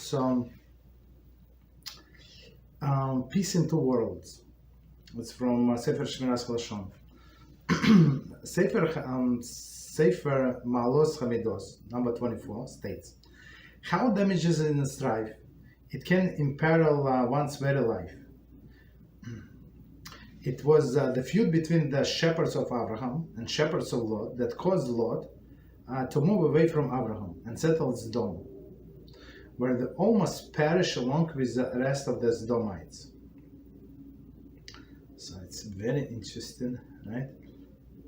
So, Peace in Two Worlds. It's from Sefer Shmiras Haloshon. Sefer Malos Hamidos, number 24, states, how damages in strife, it can imperil one's very life. It was the feud between the shepherds of Abraham and shepherds of Lot that caused Lot to move away from Abraham and settle Sodom, where they almost perished along with the rest of the Sodomites. So it's very interesting, right?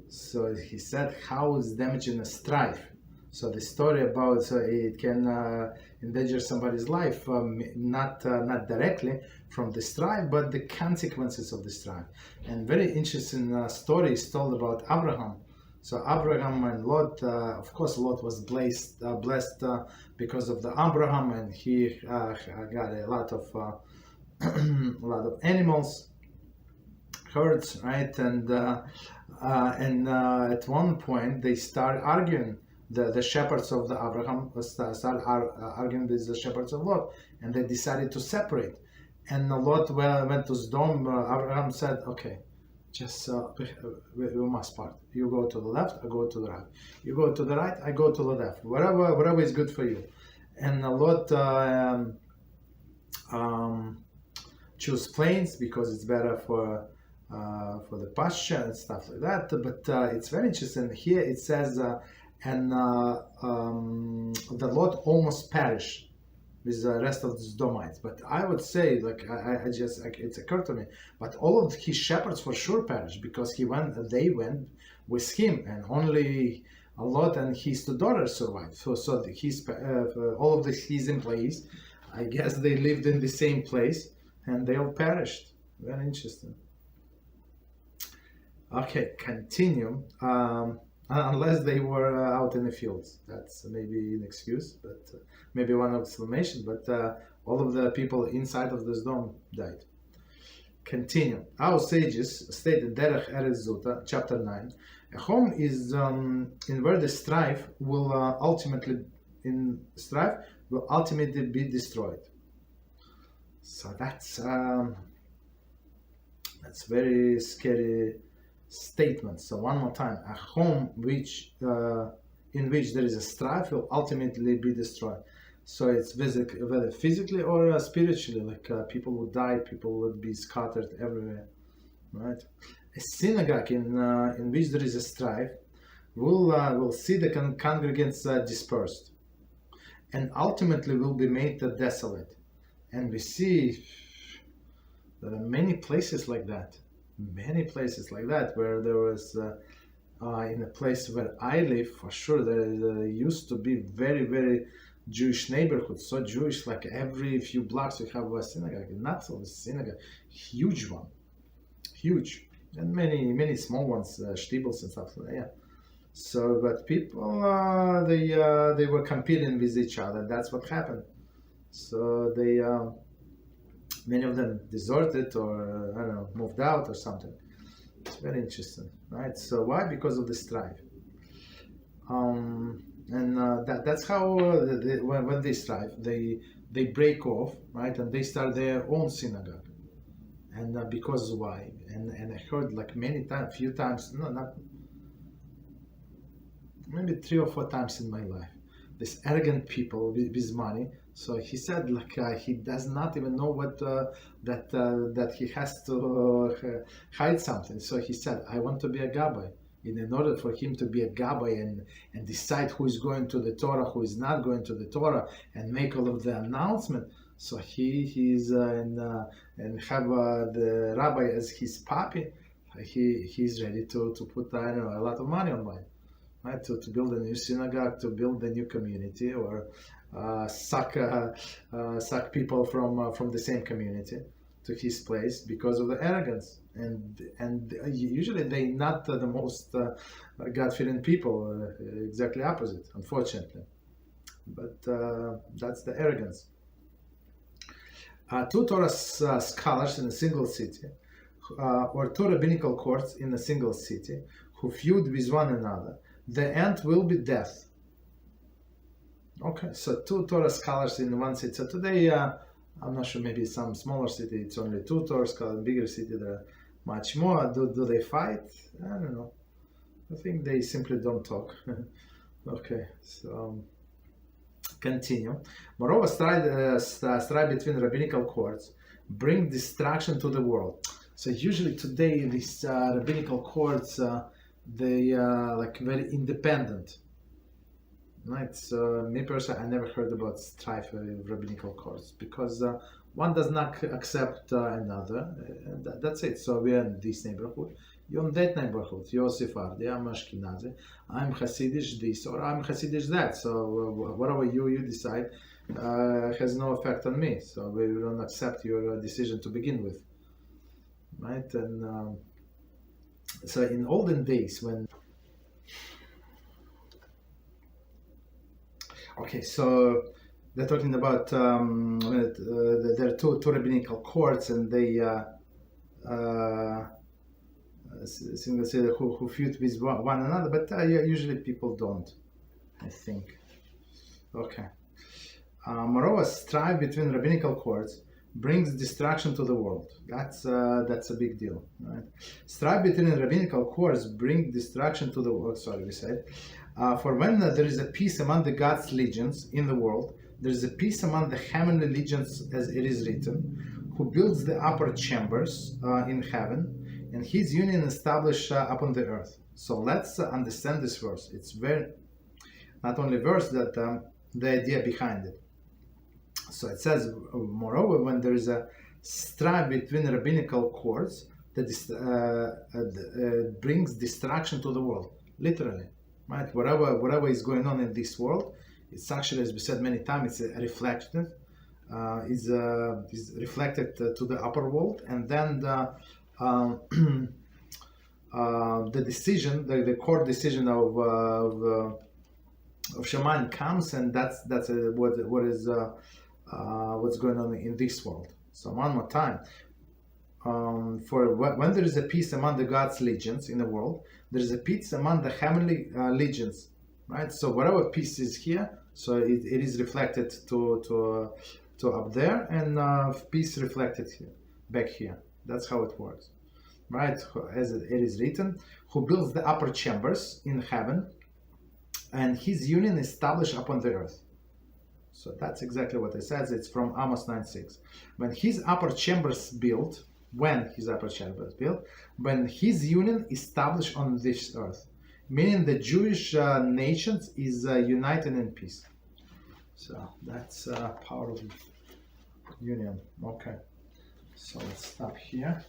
So he said, how is damaging a strife? So the story about it can endanger somebody's life, not directly from the strife, but the consequences of the strife. And very interesting story is told about Abraham. So Abraham and Lot, of course, Lot was blessed because of the Abraham, and he got a lot of animals, herds, right? And at one point they start arguing. The shepherds of the Abraham start arguing with the shepherds of Lot, and they decided to separate. And Lot went to Sodom. Abraham said, "Okay, just we must part. You go to the left, I go to the right. You go to the right, I go to the left. Whatever is good for you." And Lot choose plains because it's better for the pasture and stuff like that. But it's very interesting. Here it says, and the Lot almost perished with the rest of the Sodomites. But I would say, it's occurred to me, but all of his shepherds for sure perished because they went with him, and only Lot and his two daughters survived. So all of his employees, I guess they lived in the same place, and they all perished. Very interesting. Okay, continue. Unless they were out in the fields. That's maybe an excuse, but maybe one explanation. But all of the people inside of the Sodom died. Continue. Our sages stated Derech Eretz Zuta, chapter 9. A home is in where the strife will ultimately be destroyed. So that's very scary statement. So one more time, a home in which there is a strife will ultimately be destroyed. So it's whether physically or spiritually, like people would die, people would be scattered everywhere, right? A synagogue in which there is a strife will see the congregants dispersed, and ultimately will be made desolate. And we see there are many places like that. Where there was in a place where I live, for sure there used to be very, very Jewish neighborhood, so Jewish, like every few blocks we have a synagogue, not only synagogue, huge one, and many small ones, shtibels and stuff like that. Yeah. So, but people they were competing with each other. That's what happened. So they many of them deserted or I don't know, moved out or something. It's very interesting, right? So why? Because of the strife. That's how when they strive, they break off, right, and they start their own synagogue. And because why? And I heard like few times, no, not maybe 3 or 4 times in my life, this arrogant people with money. So he said, he does not even know what that he has to hide something. So he said, I want to be a gabbai. In order for him to be a gabbai and decide who is going to the Torah, who is not going to the Torah, and make all of the announcement. So he's and have the rabbi as his papi. He's ready to put a lot of money on mine, right? To build a new synagogue, to build a new community, or suck people from the same community to his place because of the arrogance. And usually they not the most God-fearing people, exactly opposite, unfortunately. But that's the arrogance. 2 Torah scholars in a single city, or 2 rabbinical courts in a single city, who feud with one another, the end will be death. Okay, so two Torah scholars in one city. So today, I'm not sure, maybe some smaller city, it's only two Torah scholars. In bigger city, there are much more. Do they fight? I don't know. I think they simply don't talk. Okay, so continue. Moreover, strife between rabbinical courts bring distraction to the world. So usually today, these rabbinical courts, they are like very independent. Right. So me personally, I never heard about strife in rabbinical courts because one does not accept another. That's it. So we're in this neighborhood. You're in that neighborhood. You're Sephardi, I'm Ashkenazi. I'm Hasidish this or I'm Hasidish that. So whatever you decide has no effect on me. So we don't accept your decision to begin with. Right. And so in olden days when okay, so they're talking about there are two rabbinical courts, and they who feud with one another, but usually people don't, I think. Okay. Moreover, strife between rabbinical courts brings distraction to the world. That's a big deal, right? Strife between rabbinical courts brings distraction to the world. Sorry, we said. For when there is a peace among the God's legions in the world, there is a peace among the heavenly legions, as it is written, who builds the upper chambers in heaven, and his union established upon the earth. So let's understand this verse. It's very, not only verse, that the idea behind it. So it says, moreover, when there is a strife between rabbinical courts, that brings distraction to the world, literally. Right, whatever is going on in this world, it's actually, as we said many times, it's reflected, is reflected to the upper world, and then the decision, the court decision of Shaman comes, and that's what's going on in this world. So one more time. For when there is a peace among the God's legions in the world, there is a peace among the heavenly legions, right? So whatever peace is here, so it is reflected to up there, and peace reflected here, back here. That's how it works, right? As it is written, who builds the upper chambers in heaven, and his union established upon the earth. So that's exactly what it says. It's from Amos 9:6. When his upper chambers built. When his upper chamber was built, when his union established on this earth, meaning the Jewish nations is united in peace. So that's power of union. Okay, so let's stop here.